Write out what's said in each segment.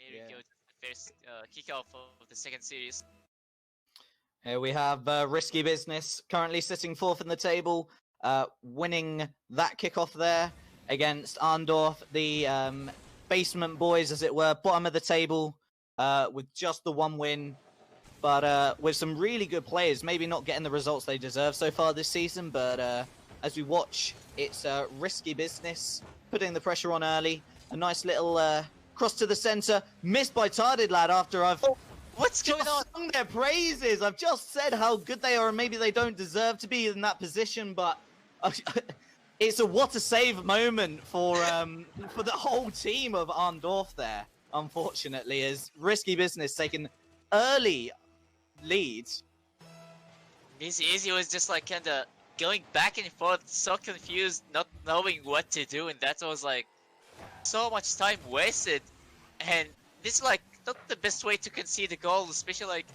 Here we go, the first kickoff of the second series. Here we have Risky Business currently sitting fourth in the table, winning that kickoff there against Dorf, the basement boys, as it were, bottom of the table with just the one win, but with some really good players, maybe not getting the results they deserve so far this season, but as we watch, it's Risky Business putting the pressure on early. A nice little cross to the center, missed by Tarded Lad after I've What's going on? sung their praises. I've just said how good they are, and maybe they don't deserve to be in that position, but it's a what a save moment for the whole team of Arndorf there. Unfortunately, as Risky Business taking early leads. Easy was just like kind of going back and forth, so confused, not knowing what to do, and that was like so much time wasted. And this is like not the best way to concede a goal, especially like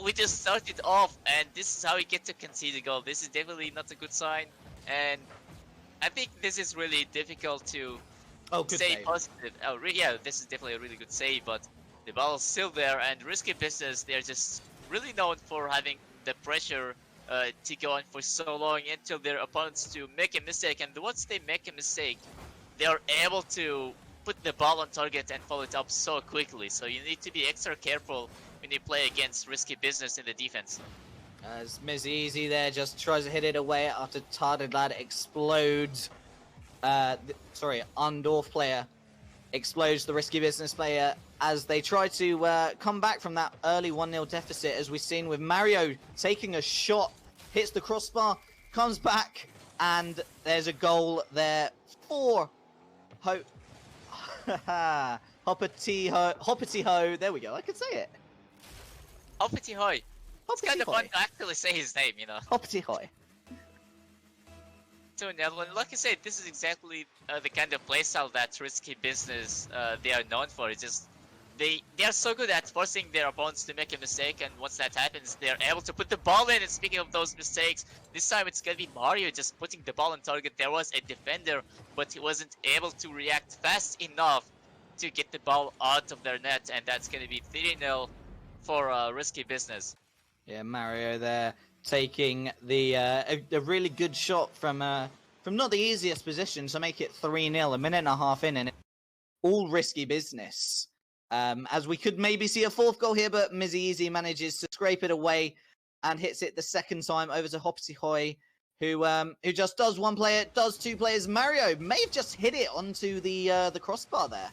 we just started off and this is how we get to concede a goal. This is definitely not a good sign, and I think this is really difficult to stay positive. Oh, yeah, this is definitely a really good save, but the ball is still there, and Risky Business, they're just really known for having the pressure to go on for so long until their opponents to make a mistake, and once they make a mistake, they are able to put the ball on target and follow it up so quickly. So you need to be extra careful when you play against Risky Business in the defense. As Miz Easy there just tries to hit it away after Tarded Lad explodes. Arndorf player explodes the Risky Business player as they try to come back from that early 1-0 deficit, as we've seen with Mario taking a shot, hits the crossbar, comes back, and there's a goal there for Hoppity Ho. There we go. I can say it. Hoppity Hoi. It's kind of fun to actually say his name, you know. Hoppity Hoi. So Netherlands, like I said, this is exactly the kind of playstyle that Risky Business they are known for. It's just they are so good at forcing their opponents to make a mistake, and once that happens, they're able to put the ball in. And speaking of those mistakes, this time it's gonna be Mario just putting the ball on target. There was a defender, but he wasn't able to react fast enough to get the ball out of their net, and that's gonna be 3-0 for Risky Business. Yeah, Mario there taking the a really good shot from not the easiest position to make it 3-0, a minute and a half in, and all Risky Business. As we could maybe see a fourth goal here, but Mizzy Easy manages to scrape it away and hits it the second time over to Hoppity Hoi, who just does one player, does two players. Mario may have just hit it onto the crossbar there.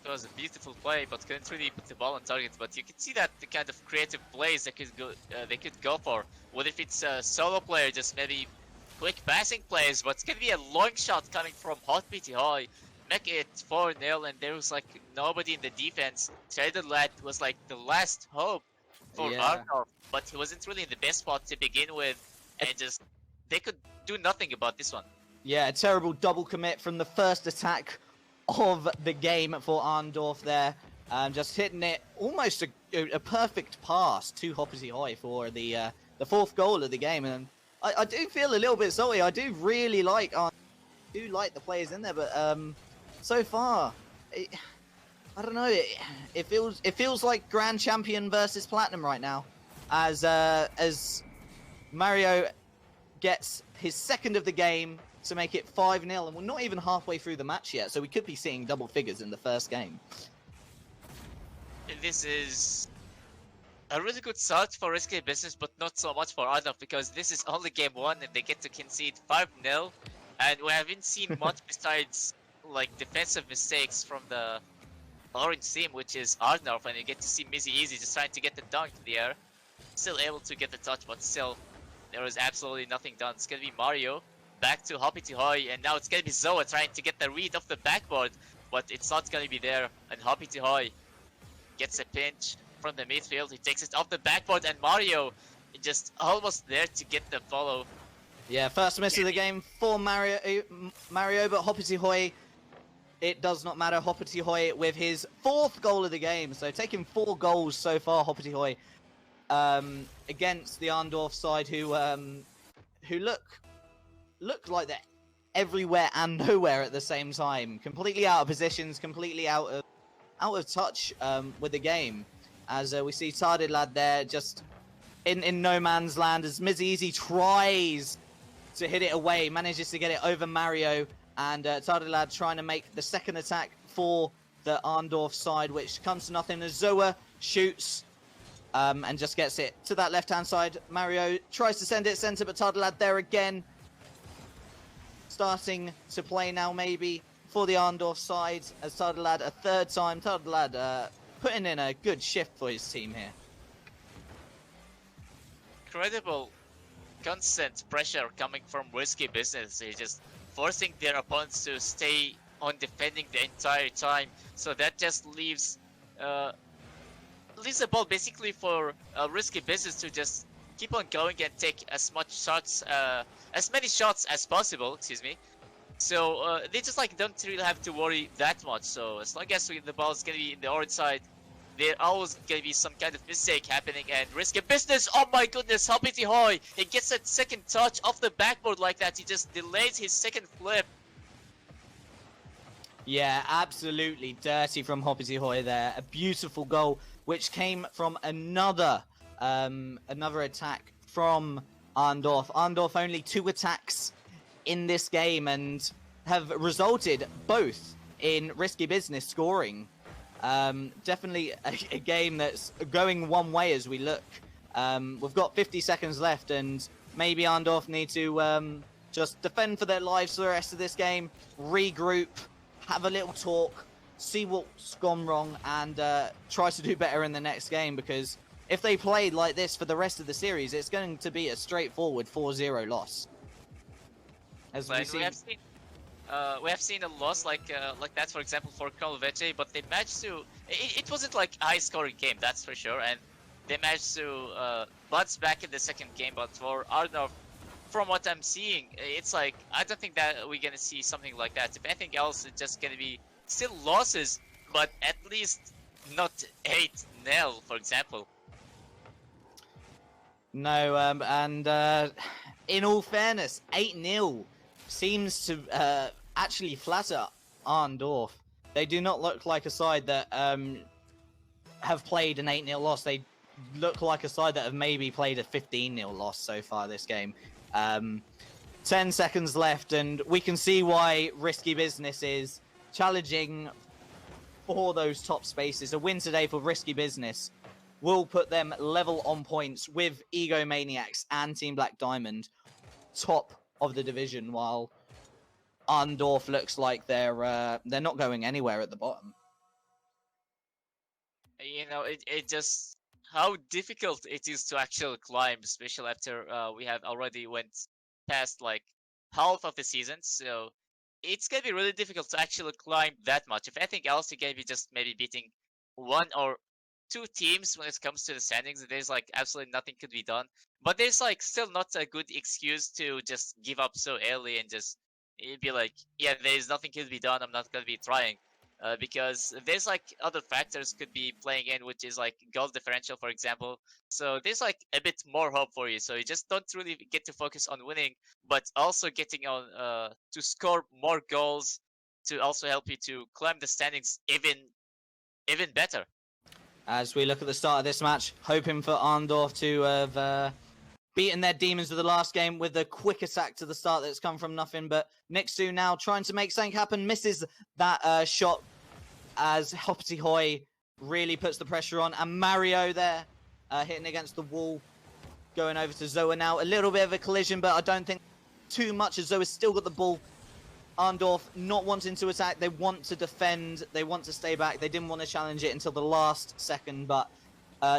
It was a beautiful play, but couldn't really put the ball on target. But you can see that the kind of creative plays they could go for. What if it's a solo player, just maybe quick passing plays, but it's gonna be a long shot coming from Hoppity Hoi. Make it 4-0, and there was like nobody in the defense. Traded Lad was like the last hope for Arndorf, but he wasn't really in the best spot to begin with, and just they could do nothing about this one. Yeah, a terrible double commit from the first attack of the game for Arndorf there, just hitting it almost a perfect pass to Hoppity Hoi for the fourth goal of the game, and I do feel a little bit sorry. I do really like the players in there, but so far, I don't know. It feels like Grand Champion versus Platinum right now, as Mario gets his second of the game to make it 5-0, and we're not even halfway through the match yet, so we could be seeing double figures in the first game. This is a really good start for Risky Business, but not so much for Arndorf, because this is only game 1 and they get to concede 5-0, and we haven't seen much besides like defensive mistakes from the orange team, which is Arndorf, and you get to see Mizzy Easy just trying to get the dunk in the air. Still able to get the touch, but still there was absolutely nothing done. It's gonna be Mario back to Hoppity Hoi, and now it's gonna be Zoa trying to get the read off the backboard, but it's not gonna be there, and Hoppity Hoi gets a pinch from the midfield. He takes it off the backboard, and Mario is just almost there to get the follow. Yeah, first miss of the game for Mario, but Hoppity Hoi, it does not matter. Hoppity Hoi with his fourth goal of the game, so taking 4 goals so far, Hoppity Hoi, against the Arndorf side, who look like they're everywhere and nowhere at the same time. Completely out of positions, completely out of touch with the game. As we see Tarded Lad there just in no man's land as Mizeezy tries to hit it away, manages to get it over Mario, and Tarded Lad trying to make the second attack for the Arndorf side, which comes to nothing as Zoa shoots and just gets it to that left-hand side. Mario tries to send it center, but Tarded Lad there again. Starting to play now maybe for the Arndorf side as Tarded Lad a third time. Tarded Lad putting in a good shift for his team here. Incredible constant pressure coming from Risky Business. They're just forcing their opponents to stay on defending the entire time. So that just leaves the ball basically for Risky Business to just keep on going and take as many shots as possible. Excuse me. So they just like don't really have to worry that much. So as long as the ball is gonna be in the orange side, there always gonna be some kind of mistake happening. And Risky Business, oh my goodness, Hoppity Hoy! He gets that second touch off the backboard like that. He just delays his second flip. Yeah, absolutely dirty from Hoppity Hoy there. A beautiful goal, which came from another attack from Arndorf. Arndorf only 2 attacks in this game and have resulted both in Risky Business scoring. Definitely a game that's going one way as we look. We've got 50 seconds left, and maybe Arndorf need to just defend for their lives for the rest of this game, regroup, have a little talk, see what's gone wrong, and try to do better in the next game, because if they play like this for the rest of the series, it's going to be a straightforward 4-0 loss. As we have seen a loss like that, for example, for Colvete, but they managed to. It wasn't like a high-scoring game, that's for sure, and they managed to bounce back in the second game. But for Arndorf, from what I'm seeing, it's like I don't think that we're gonna see something like that. If anything else, it's just gonna be still losses, but at least not 8-0, for example. No, and in all fairness, 8-0 seems to actually flatter Arndorf. They do not look like a side that have played an 8-0 loss. They look like a side that have maybe played a 15-0 loss so far this game. 10 seconds left, and we can see why Risky Business is challenging for those top spaces. A win today for Risky Business will put them level on points with Ego Maniacs and Team Black Diamond, top of the division, while Arndorf looks like they're not going anywhere at the bottom. You know, it just how difficult it is to actually climb, especially after we have already went past like half of the season. So it's gonna be really difficult to actually climb that much. If anything else, you're gonna be just maybe beating 1 or 2 teams when it comes to the standings. There's like absolutely nothing could be done. But there's like still not a good excuse to just give up so early and just be like, yeah, there's nothing could be done. I'm not gonna be trying. Because there's like other factors could be playing in, which is like goal differential, for example. So there's like a bit more hope for you. So you just don't really get to focus on winning, but also getting on to score more goals to also help you to climb the standings even better. As we look at the start of this match, hoping for Arndorf to have beaten their demons of the last game with a quick attack to the start that's come from nothing. But Nixu now trying to make something happen, misses that shot as Hoppity Hoy really puts the pressure on. And Mario there hitting against the wall, going over to Zoa now. A little bit of a collision, but I don't think too much as Zoa's still got the ball. Arndorf not wanting to attack, they want to defend, they want to stay back. They didn't want to challenge it until the last second, but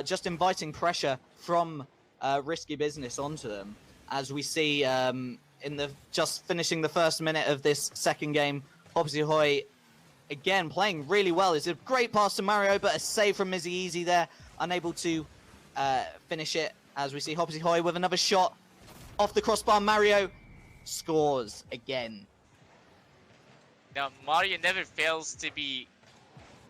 just inviting pressure from Risky Business onto them. As we see in the just finishing the first minute of this second game, Hoppity Hoy again playing really well. It's a great pass to Mario, but a save from Mizeezy there, unable to finish it. As we see Hoppity Hoy with another shot off the crossbar. Mario scores again. Now, Mario never fails to be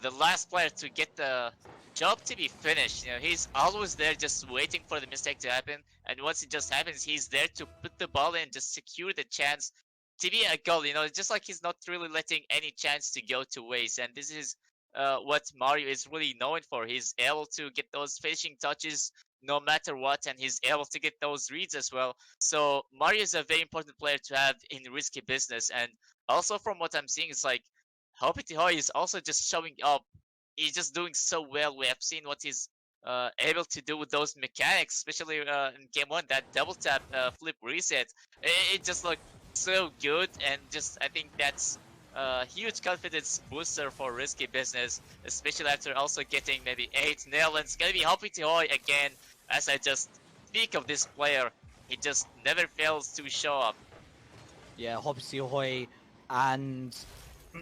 the last player to get the job to be finished. You know, he's always there just waiting for the mistake to happen. And once it just happens, he's there to put the ball in, just secure the chance to be a goal. You know, just like he's not really letting any chance to go to waste, and this is what Mario is really known for. He's able to get those finishing touches no matter what, and he's able to get those reads as well. So Mario is a very important player to have in risky business, and also from what I'm seeing, it's like Hopi Hoy is also just showing up. He's just doing so well. We have seen what he's able to do with those mechanics, especially in game one, that double tap flip reset. It just looked so good, and just I think that's a huge confidence booster for risky business, especially after also getting maybe 8-0, and it's gonna be Hopi Hoy again. As I just speak of this player, he just never fails to show up. Yeah, Hobbsy Hoy and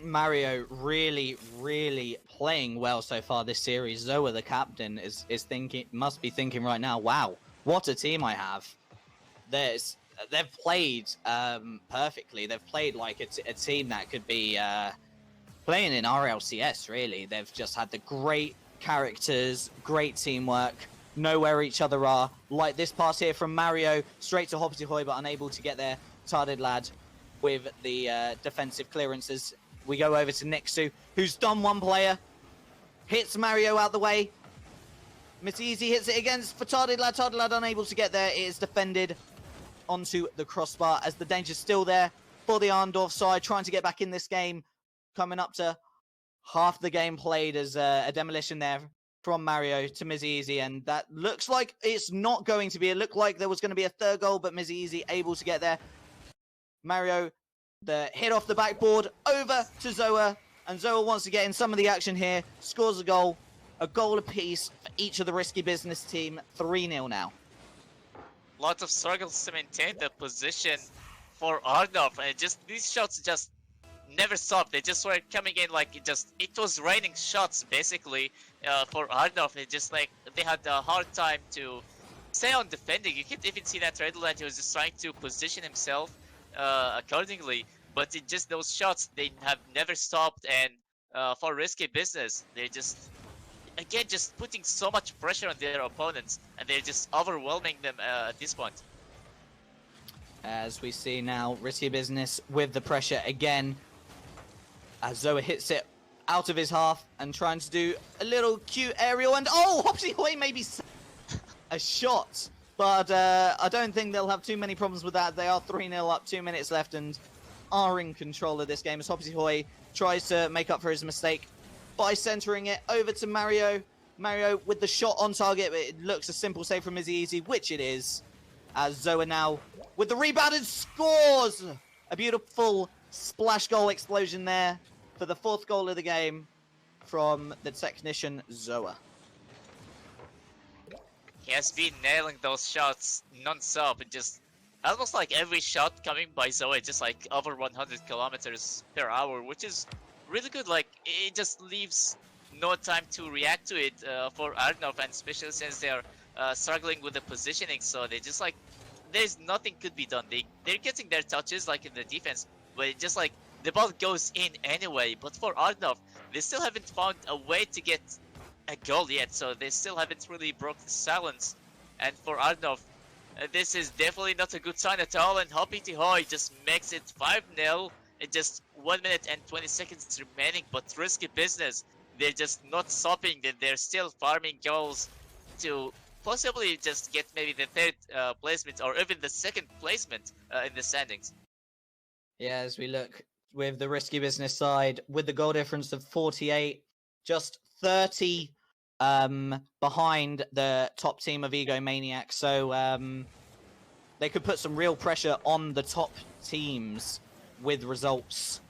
Mario really, really playing well so far this series. Zoa, the captain, is thinking, must be thinking right now, wow, what a team I have. They've played perfectly. They've played like a team that could be playing in RLCS, really. They've just had the great characters, great teamwork, know where each other are. Like this pass here from Mario, straight to Hobbsy Hoy, but unable to get there. Tarded lad with the defensive clearances. We go over to Nixu, who's done one player. Hits Mario out the way. Matizi hits it against for Tarded lad. Tarded lad unable to get there. It is defended onto the crossbar as the danger's still there for the Arndorf side, trying to get back in this game. Coming up to half the game played as a demolition there from Mario to Mizizi, and that looks like it's not going to be. It looked like there was going to be a third goal, but Mizizi able to get there. Mario, the hit off the backboard, over to Zoa, and Zoa wants to get in some of the action here, scores a goal apiece for each of the risky business team, 3-0 now. Lots of struggles to maintain the position for Arnov, and just these shots just never stopped. They just were coming in like it was raining shots basically for Arnov. It just like they had a hard time to stay on defending. You could even see that Redland, he was just trying to position himself accordingly, but it just those shots, they have never stopped, and for risky business, they're just again just putting so much pressure on their opponents, and they're just overwhelming them at this point. As we see now, risky business with the pressure again, as Zoa hits it out of his half and trying to do a little cute aerial, and oh, Hopsy Hoy maybe a shot. But I don't think they'll have too many problems with that. They are 3-0 up, 2 minutes left, and are in control of this game as Hobbsy Hoy tries to make up for his mistake by centering it over to Mario. Mario with the shot on target, but it looks a simple save from Izzy Easy, which it is. As Zoa now with the rebound and scores! A beautiful splash goal explosion there for the 4th goal of the game from the technician Zoa. He has been nailing those shots non-stop, and just almost like every shot coming by Zoe just like over 100 kilometers per hour, which is really good. Like it just leaves no time to react to it for Arnov, and especially since they're struggling with the positioning, so they just like there's nothing could be done. They're getting their touches like in the defense, but it just like the ball goes in anyway. But for Arnov, they still haven't found a way to get a goal yet, so they still haven't really broken silence. And for Arnov, this is definitely not a good sign at all, and Hopi Hoy just makes it 5-0 in just 1 minute and 20 seconds remaining. But risky business, they're just not stopping, and they're still farming goals to possibly just get maybe the 3rd placement or even the 2nd placement in the standings. Yeah, as we look with the risky business side, with the goal difference of 48, just 30 behind the top team of Egomaniac, so they could put some real pressure on the top teams with results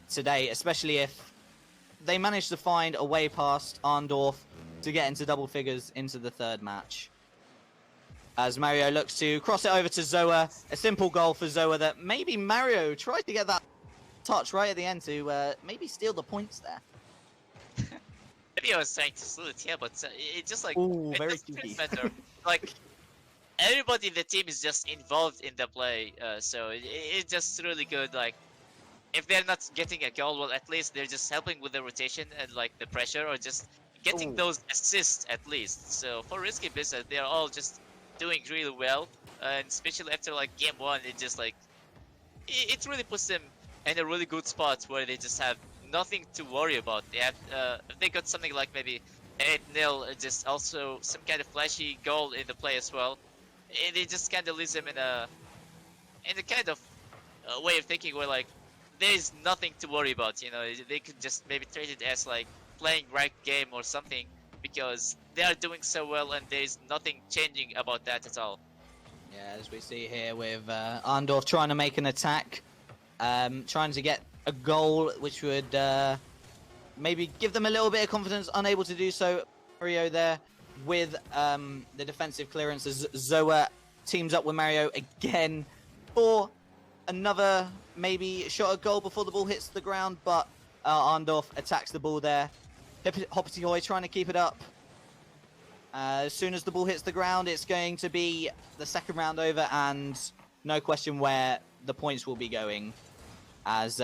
today, especially if they manage to find a way past Arndorf to get into double figures into the 3rd match. As Mario looks to cross it over to Zoa, a simple goal for Zoa that maybe Mario tried to get that touch right at the end to maybe steal the points there. Maybe I was trying to slow it, yeah, but it just like Ooh, it very doesn't matter. Like everybody in the team is just involved in the play, so it's just really good. Like if they're not getting a goal, well, at least they're just helping with the rotation and like the pressure, or just getting those assists at least. So for risky business, they're all just doing really well, and especially after like game one, it just like it really puts them in a really good spot where they just have nothing to worry about. They have if they got something like maybe 8-0, just also some kind of flashy goal in the play as well. It just kind of leaves them in a kind of way of thinking where like there's nothing to worry about. You know, they could just maybe treat it as like playing ranked game or something because they are doing so well and there's nothing changing about that at all. Yeah, as we see here with Arndorf trying to make an attack, trying to get a goal which would maybe give them a little bit of confidence, unable to do so. Mario there with the defensive clearance as Zoa teams up with Mario again for another maybe shot at goal before the ball hits the ground, but Arndorf attacks the ball there. Hoppity Hoy trying to keep it up. As soon as the ball hits the ground, it's going to be the second round over, and no question where the points will be going. As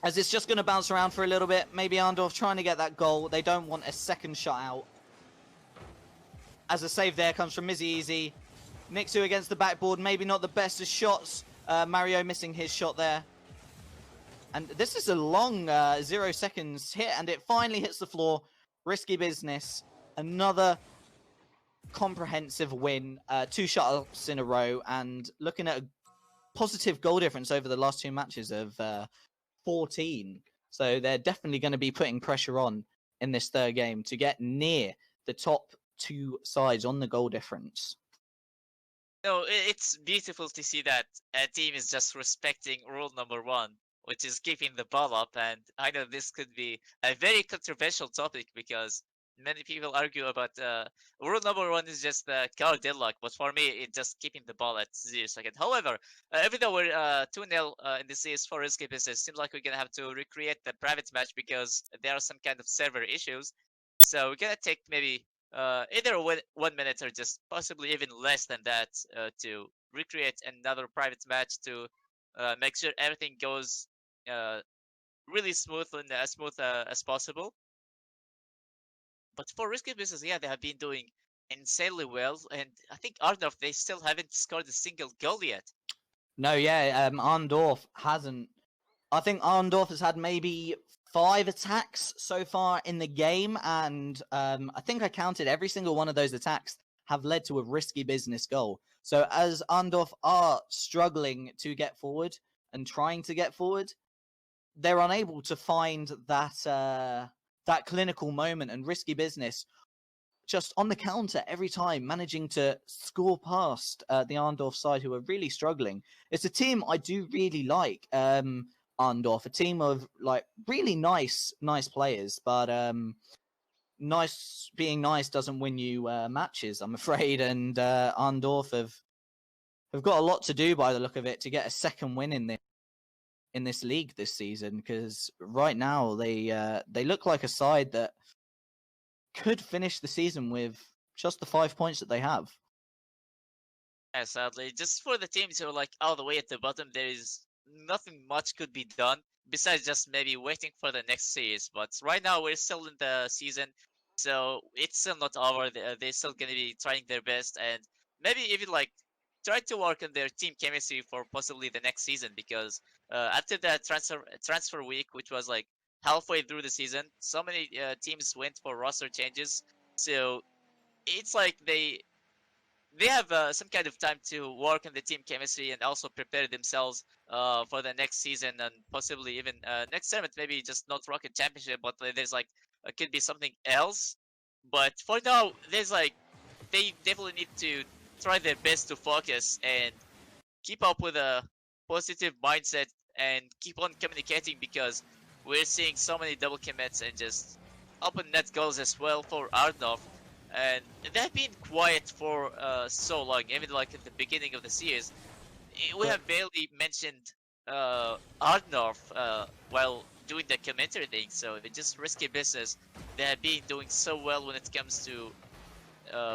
it's just going to bounce around for a little bit. Maybe Arndorf trying to get that goal. They don't want a second shot out. As a save there comes from Mizzy Easy. Nixu against the backboard. Maybe not the best of shots. Mario missing his shot there. And this is a long 0 seconds hit, and it finally hits the floor. Risky business. Another comprehensive win. 2 shutout in a row, and looking at a positive goal difference over the last 2 matches of 14. So they're definitely going to be putting pressure on in this third game to get near the top 2 sides on the goal difference. No, it's beautiful to see that a team is just respecting rule number 1, which is keeping the ball up. And I know this could be a very controversial topic because many people argue about rule number 1 is just card deadlock, but for me, it's just keeping the ball at 0 seconds. However, even though we're 2-0 in the CS for risky business, it seems like we're gonna have to recreate the private match because there are some kind of server issues. So we're gonna take maybe either 1 minute or just possibly even less than that to recreate another private match to make sure everything goes really smooth and as smooth as possible. But for risky business, yeah, they have been doing insanely well, and I think Arnov, they still haven't scored a single goal yet. No, yeah, Arndorf hasn't. I think Arndorf has had maybe 5 attacks so far in the game, and I think I counted every single one of those attacks have led to a risky business goal. So as Arndorf are struggling to get forward and trying to get forward, they're unable to find that clinical moment, and risky business just on the counter every time, managing to score past the Arndorf side, who are really struggling. It's a team I do really like, Arndorf, a team of like really nice players, but being nice doesn't win you matches, I'm afraid. And Arndorf have got a lot to do by the look of it to get a second win in this league this season, because right now they look like a side that could finish the season with just the 5 points that they have. Yeah, sadly, just for the teams who are like all the way at the bottom, there is nothing much could be done besides just maybe waiting for the next series. But right now we're still in the season, so it's still not over. They're still gonna be trying their best and maybe even like try to work on their team chemistry for possibly the next season, because after that transfer week, which was like halfway through the season, so many teams went for roster changes. So it's like they have some kind of time to work on the team chemistry and also prepare themselves for the next season and possibly even next tournament. Maybe just not Rocket Championship, but there's like could be something else. But for now, there's like they definitely need to try their best to focus and keep up with a positive mindset and keep on communicating, because we're seeing so many double commits and just open net goals as well for Arnov. And they've been quiet for so long, even like at the beginning of the series. We have barely mentioned Arnov while doing the commentary thing, so it's just risky business. They have been doing so well when it comes to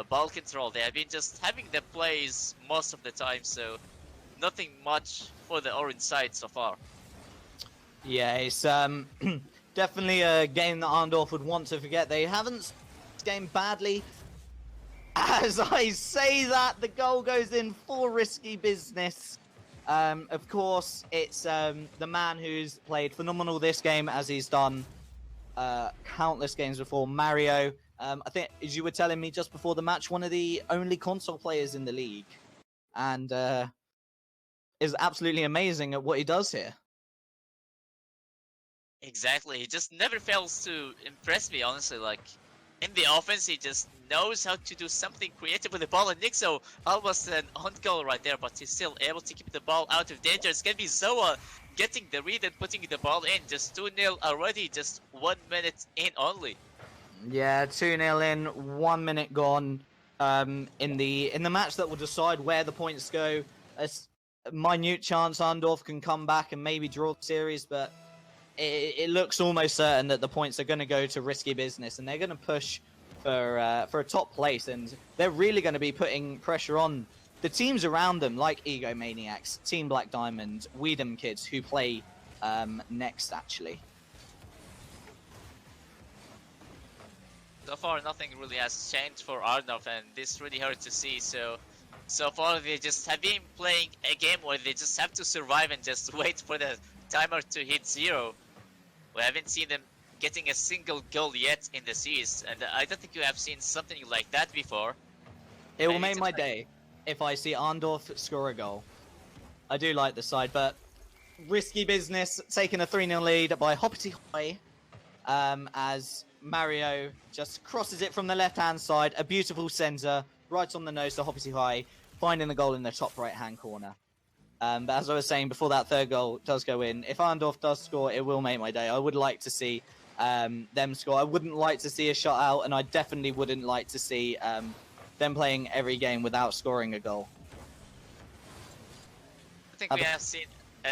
ball control. They have been just having the plays most of the time, so nothing much for the orange side so far. Yeah, it's definitely a game that Arndorf would want to forget. They haven't game badly. As I say that, the goal goes in for risky business. Of course, it's the man who's played phenomenal this game, as he's done countless games before, Mario. I think, as you were telling me just before the match, one of the only console players in the league, and is absolutely amazing at what he does here. Exactly. He just never fails to impress me, honestly. Like, in the offense, he just knows how to do something creative with the ball. And Nixo almost an on goal right there, but he's still able to keep the ball out of danger. It's gonna be Zoa getting the read and putting the ball in. Just 2-0 already, just 1 minute in only. Yeah, 2-0 in, 1 minute gone. In the match that will decide where the points go. A minute chance Arndorf can come back and maybe draw the series, but it looks almost certain that the points are going to go to Risky Business, and they're going to push for a top place, and they're really going to be putting pressure on the teams around them, like Ego Maniacs, Team Black Diamond, Weedham Kids, who play next, actually. So far, nothing really has changed for Arndorf, and this really hurt to see. So far, they just have been playing a game where they just have to survive and just wait for the timer to hit 0. We haven't seen them getting a single goal yet in the series, and I don't think you have seen something like that before. It will make my day if I see Arndorf score a goal. I do like the side, but Risky Business taking a 3-0 lead by Hoppity Hoi, as Mario just crosses it from the left-hand side. A beautiful centre, right on the nose to Hoppity Hoi, finding the goal in the top right-hand corner. But as I was saying, before that third goal does go in, if Arndorf does score, it will make my day. I would like to see them score. I wouldn't like to see a shutout, and I definitely wouldn't like to see them playing every game without scoring a goal. I think we have seen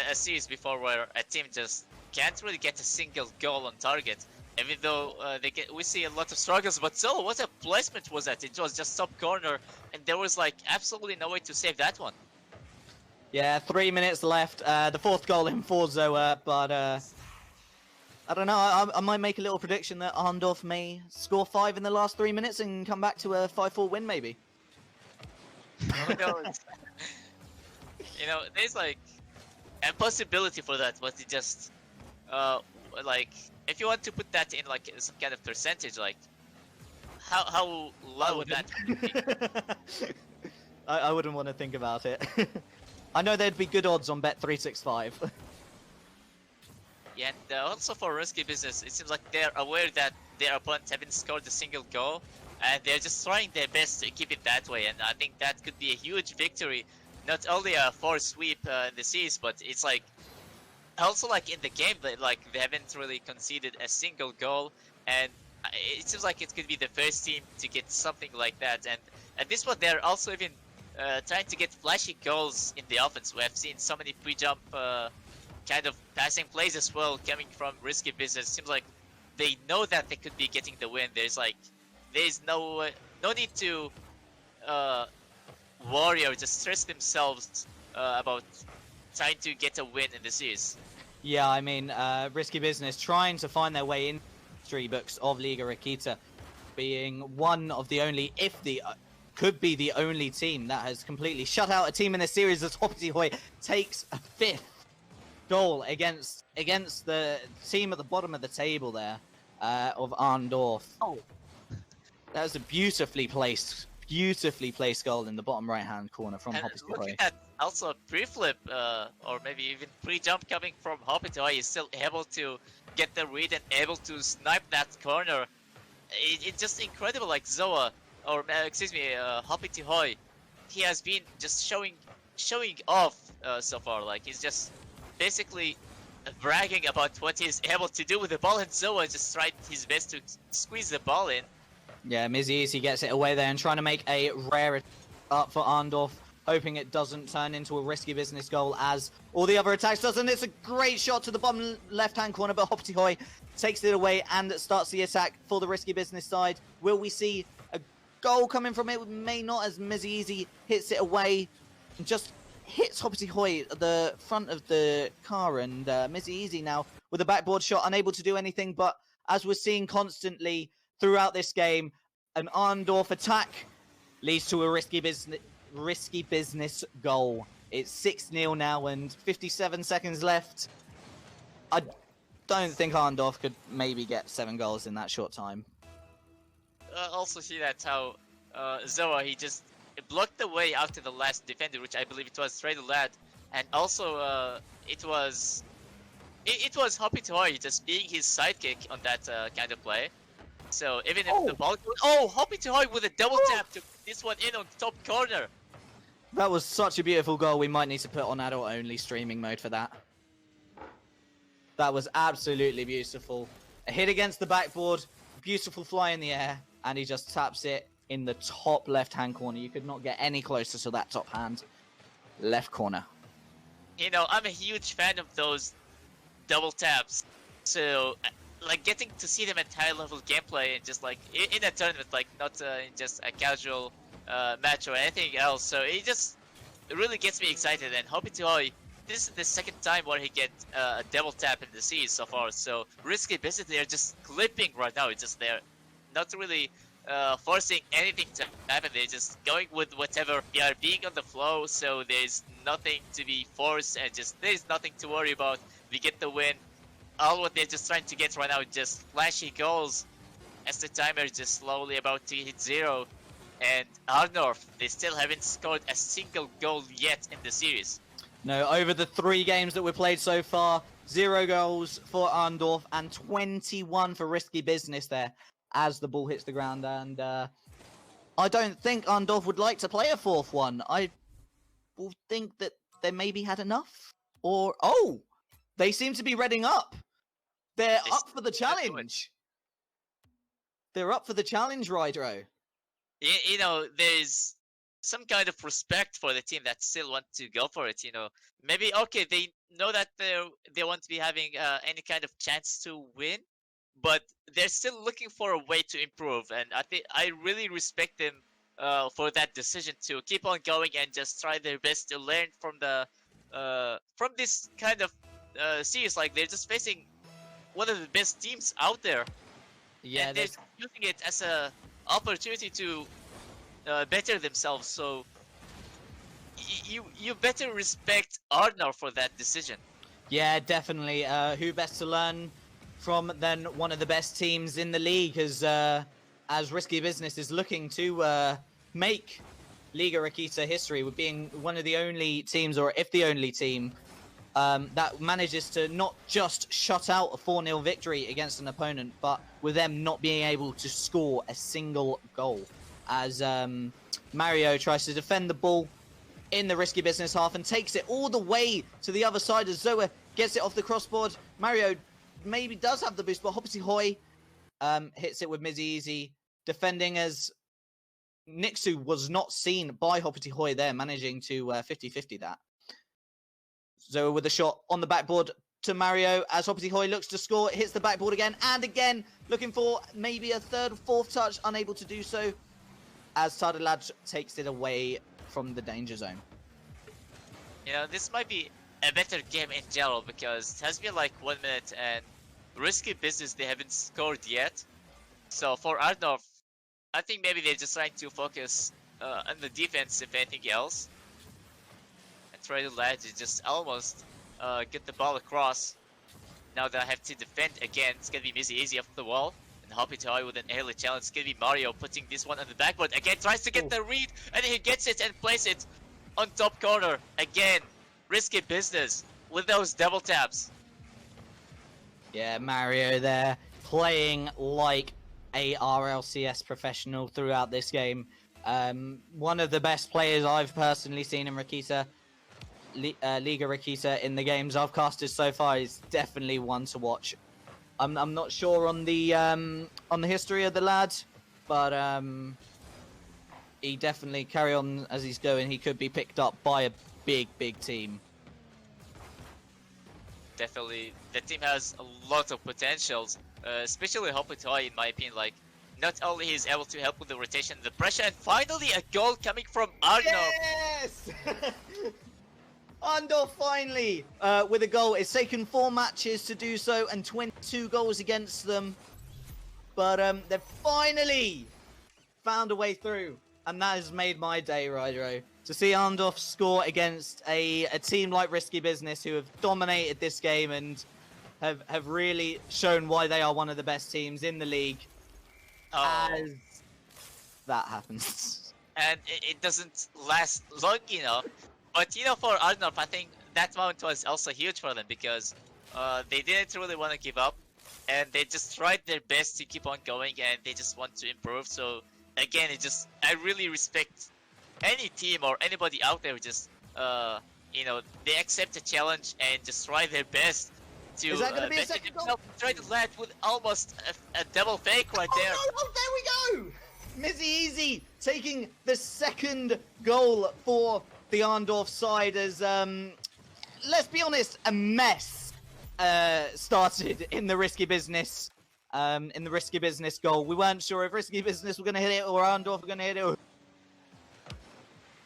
a series before where a team just can't really get a single goal on target, even though we see a lot of struggles. But so, what a placement was that? It was just top corner, and there was like absolutely no way to save that one. Yeah, 3 minutes left. The fourth goal in for Zoa, but I don't know. I might make a little prediction that Arndorf may score 5 in the last 3 minutes and come back to a 5-4 win, maybe. Who knows? You know, there's like a possibility for that, but it just like if you want to put that in like some kind of percentage, like how low would that be? I wouldn't want to think about it. I know there'd be good odds on Bet365. Yeah, and also for Risky Business, it seems like they're aware that their opponents haven't scored a single goal, and they're just trying their best to keep it that way. And I think that could be a huge victory, not only for sweep in the series, but it's like also like in the game, like they haven't really conceded a single goal, and it seems like it could be the first team to get something like that. And at this point, they're also even trying to get flashy goals in the offense. We have seen so many pre-jump kind of passing plays as well coming from Risky Business. It seems like they know that they could be getting the win. There's no need to worry or just stress themselves about trying to get a win in the series. Yeah, I mean, Risky Business trying to find their way in history books of Liga Raketa, being one of the only, could be the only team that has completely shut out a team in the series as Hoppity Hoi takes a 5th goal against the team at the bottom of the table there of Arndorf. Oh, that was a beautifully placed goal in the bottom right-hand corner from Hoppity Hoi. Looking at also a pre-flip or maybe even pre-jump coming from Hoppity Hoi, is still able to get the read and able to snipe that corner. It's just incredible, like Zoa. Or excuse me, Hoppity Hoi, he has been just showing off so far. Like he's just basically bragging about what he's able to do with the ball, and Zoa just tried his best to squeeze the ball in. Yeah, Mizzy gets it away there and trying to make a rare up for Arndorf, hoping it doesn't turn into a Risky Business goal as all the other attacks does. And it's a great shot to the bottom left-hand corner, but Hoppity Hoi takes it away and starts the attack for the Risky Business side. Will we see a goal coming from it? May not, as Mizzy hits it away and just hits Hoppity Hoi at the front of the car, and Mizzy now with a backboard shot, unable to do anything. But as we're seeing constantly throughout this game, an Arndorf attack leads to a Risky Business goal. It's 6-0 now and 57 seconds left. I don't think Arndorf could maybe get 7 goals in that short time. Also see that how Zoa, he just blocked the way out to the last defender, which I believe it was Trade Lad, and also it was Hoppy Toy just being his sidekick on that kind of play. So even if the ball goes, Hoppy Toy with a double tap to put this one in on top corner. That was such a beautiful goal. We might need to put on adult-only streaming mode for that. That was absolutely beautiful. A hit against the backboard, beautiful fly in the air, and he just taps it in the top left-hand corner. You could not get any closer to that top hand. Left corner. You know, I'm a huge fan of those double taps. So, like, getting to see them at high-level gameplay and just, like, in a tournament, like, not in just a casual match or anything else. So, it just really gets me excited. And Hoppy Toy, this is the second time where he gets a double tap in the series so far. So, Risky Business, they're just clipping right now. It's just they're not really forcing anything to happen. They're just going with whatever. They are being on the flow, so there's nothing to be forced and just there's nothing to worry about. We get the win. All what they're just trying to get right now is just flashy goals as the timer is just slowly about to hit 0. And Arndorf, they still haven't scored a single goal yet in the series. No, over the 3 games that we've played so far, 0 goals for Arndorf and 21 for Risky Business there as the ball hits the ground. And I don't think Arndorf would like to play a 4th one. I will think that they maybe had enough. Or, they seem to be readying up. They're up for the challenge. They're up for the challenge, Rydro. You know, there's some kind of respect for the team that still want to go for it, you know. Maybe, okay, they know that they want to be having any kind of chance to win, but they're still looking for a way to improve, and I really respect them for that decision to keep on going and just try their best to learn from this kind of series. Like, they're just facing one of the best teams out there. Yeah, and they're using it as a opportunity to better themselves. So you better respect Arnar for that decision. Yeah, definitely. Who best to learn from than one of the best teams in the league, as Risky Business is looking to make Liga Raketa history with being one of the only teams, or if the only team, that manages to not just shut out a 4-0 victory against an opponent, but with them not being able to score a single goal. As Mario tries to defend the ball in the Risky Business half and takes it all the way to the other side as Zoa gets it off the crossboard. Mario maybe does have the boost, but Hoppity Hoy hits it with Mizzy Easy, defending as Nixu was not seen by Hoppity Hoy there, managing to 50-50 that. Zoa with a shot on the backboard to Mario as Hoppity Hoy looks to score. It hits the backboard again and again, looking for maybe a 3rd or 4th touch, unable to do so as Tadalaj takes it away from the danger zone. You know, this might be a better game in general because it has been like 1 minute and Risky Business, they haven't scored yet. So for Arndorf, I think maybe they're just trying to focus on the defense if anything else. And try to let it just almost get the ball across. Now they have to defend again. It's gonna be Mizzy Easy off the wall. And Hoppy Toy with an early challenge. It's gonna be Mario putting this one on the backboard. Again, tries to get the read, and he gets it and plays it on top corner. Again, Risky Business with those double taps. Yeah, Mario there playing like a RLCS professional throughout this game. One of the best players I've personally seen in Raketa, Liga Raketa in the games I've casted so far. Is definitely one to watch. I'm not sure on the history of the lad, but he definitely carry on as he's going. He could be picked up by a big team. Definitely, the team has a lot of potentials, especially Hoppy Toy in my opinion. Like, not only he's able to help with the rotation, the pressure, and finally a goal coming from Arno. Yes! Arndorf finally with a goal. It's taken 4 matches to do so and 22 goals against them. But they've finally found a way through. And that has made my day, Rydro. to see Arndorf score against a team like Risky Business, who have dominated this game and have really shown why they are one of the best teams in the league. Oh. As that happens. And it doesn't last long enough. But you know, for Arnov, I think that moment was also huge for them because they didn't really want to give up, and they just tried their best to keep on going, and they just want to improve. So again, I really respect any team or anybody out there who just you know, they accept the challenge and just try their best to Is that going to be a second goal? try to land with almost a double fake right there. Oh, no, oh, there we go! Mizzy Easy taking the second goal for the Arndorf side as, let's be honest, a mess started in the Risky Business goal. We weren't sure if Risky Business were going to hit it or Arndorf were going to hit it.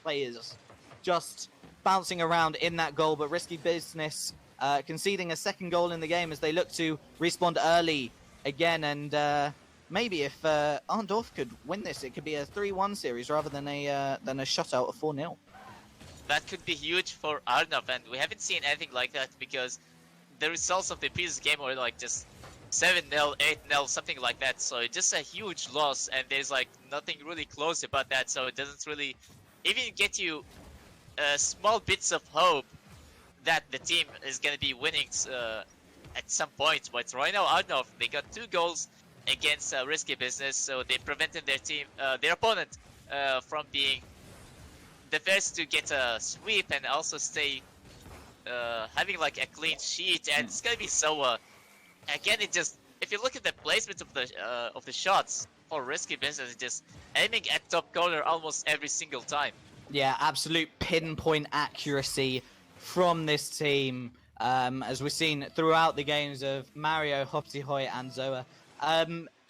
Players just bouncing around in that goal, but Risky Business conceding a second goal in the game as they look to respond early again, and maybe if Arndorf could win this, it could be a 3-1 series rather than a shutout of 4-0. That could be huge for Arnov, and we haven't seen anything like that because the results of the previous game were like just 7-0, 8-0, something like that. So it's just a huge loss, and there's like nothing really close about that. So it doesn't really even get you small bits of hope that the team is gonna be winning at some point. But right now, Arnov, they got 2 goals against Risky Business, so they prevented their opponent from being the first to get a sweep and also stay having like a clean sheet. And it's gonna be so again, it just, if you look at the placement of the shots for Risky Business, it's just aiming at top corner almost every single time. Yeah, absolute pinpoint accuracy from this team, as we've seen throughout the games of Mario, Hoy, and Zoa.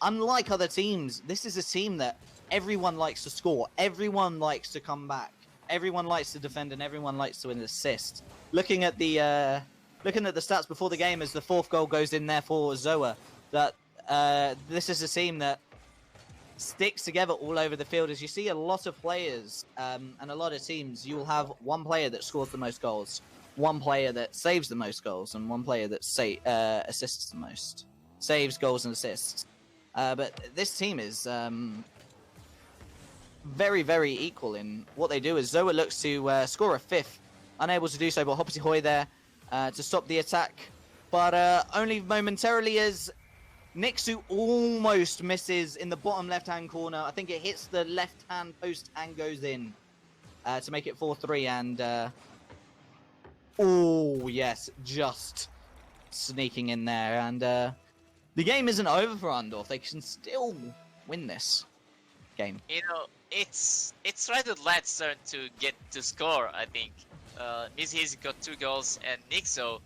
Unlike other teams, this is a team that everyone likes to score, everyone likes to come back, everyone likes to defend, and everyone likes to assist. Looking at the stats before the game, as the 4th goal goes in there for Zoa, that this is a team that sticks together all over the field. As you see a lot of players and a lot of teams, you will have one player that scores the most goals, one player that saves the most goals, and one player that assists the most. Saves, goals, and assists. But this team is very, very equal in what they do. As Zoa looks to score a 5th, unable to do so, but Hoy there to stop the attack. But only momentarily, as Nixu almost misses in the bottom left-hand corner. I think it hits the left-hand post and goes in to make it 4-3. And oh yes, just sneaking in there. And the game isn't over for Arndorf. They can still win this game. You know, it's rather lad's turn to get to score, I think. Mizhi's got 2 goals and Nixo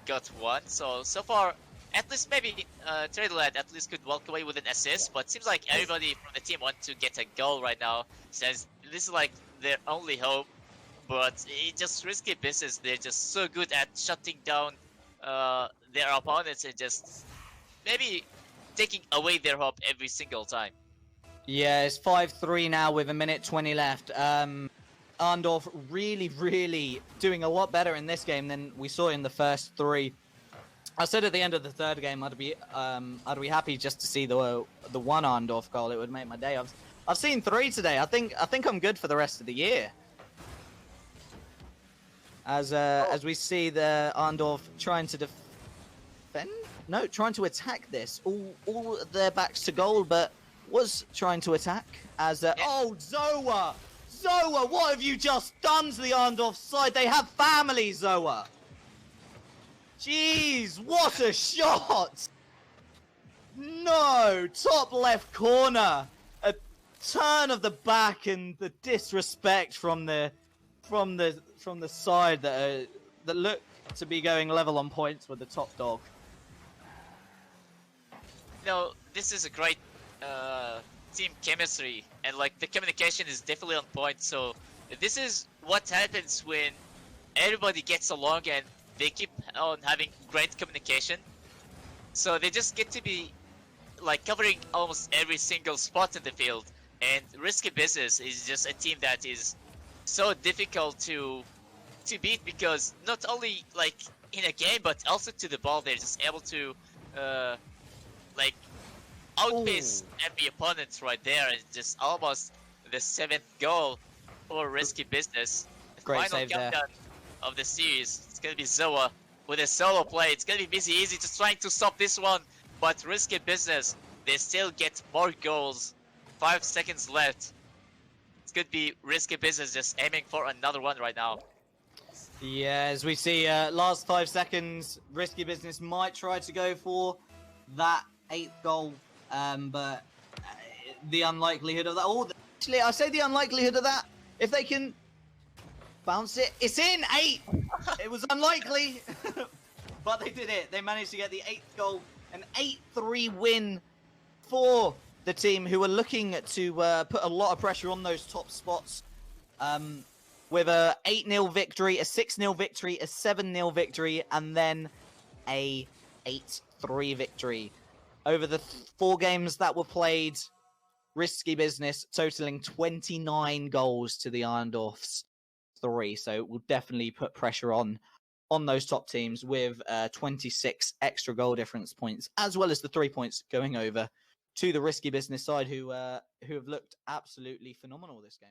got 1. So far, at least maybe Lad at least could walk away with an assist, but seems like everybody from the team wants to get a goal right now, since this is like their only hope. But it's just Risky Business. They're just so good at shutting down their opponents and just maybe taking away their hope every single time. Yeah, it's 5-3 now with 1:20 left. Arndorf really, really doing a lot better in this game than we saw in the first 3. I said at the end of the 3rd game I'd be happy just to see the one Arndorf goal. It would make my day. I've seen 3 today. I think I'm good for the rest of the year. As we see the Arndorf trying to defend, no, trying to attack this. All their backs to goal, but was trying to attack as oh, Zoa, what have you just done to the Arndorf side? They have families, Zoa. Jeez, what a shot! No, top left corner, a turn of the back, and the disrespect from the side that look to be going level on points with the top dog. You know, this is a great team chemistry, and like the communication is definitely on point. So this is what happens when everybody gets along and they keep on having great communication. So they just get to be like covering almost every single spot in the field. And Risky Business is just a team that is so difficult to beat because not only like in a game but also to the ball they're just able to uh like outpace Ooh. every opponent right there, and just almost the 7th goal for Risky Business. The Great final save there. countdown of the series. It's gonna be Zoa with a solo play. It's gonna be busy easy just trying to stop this one, but Risky Business, they still get more goals. 5 seconds left. It's gonna be Risky Business just aiming for another one right now. Yeah, as we see, last 5 seconds, Risky Business might try to go for that 8th goal, but the unlikelihood of that. Oh, actually, I say the unlikelihood of that. If they can bounce it, it's in 8. It was unlikely, but they did it. They managed to get the 8th goal, an 8-3 win for the team who were looking to put a lot of pressure on those top spots. With a 8-0 victory, a 6-0 victory, a 7-0 victory, and then a 8-3 victory. Over the 4 games that were played, Risky Business totaling 29 goals to the Arndorf's 3. So it will definitely put pressure on those top teams with 26 extra goal difference points, as well as the 3 points going over to the Risky Business side, who have looked absolutely phenomenal this game.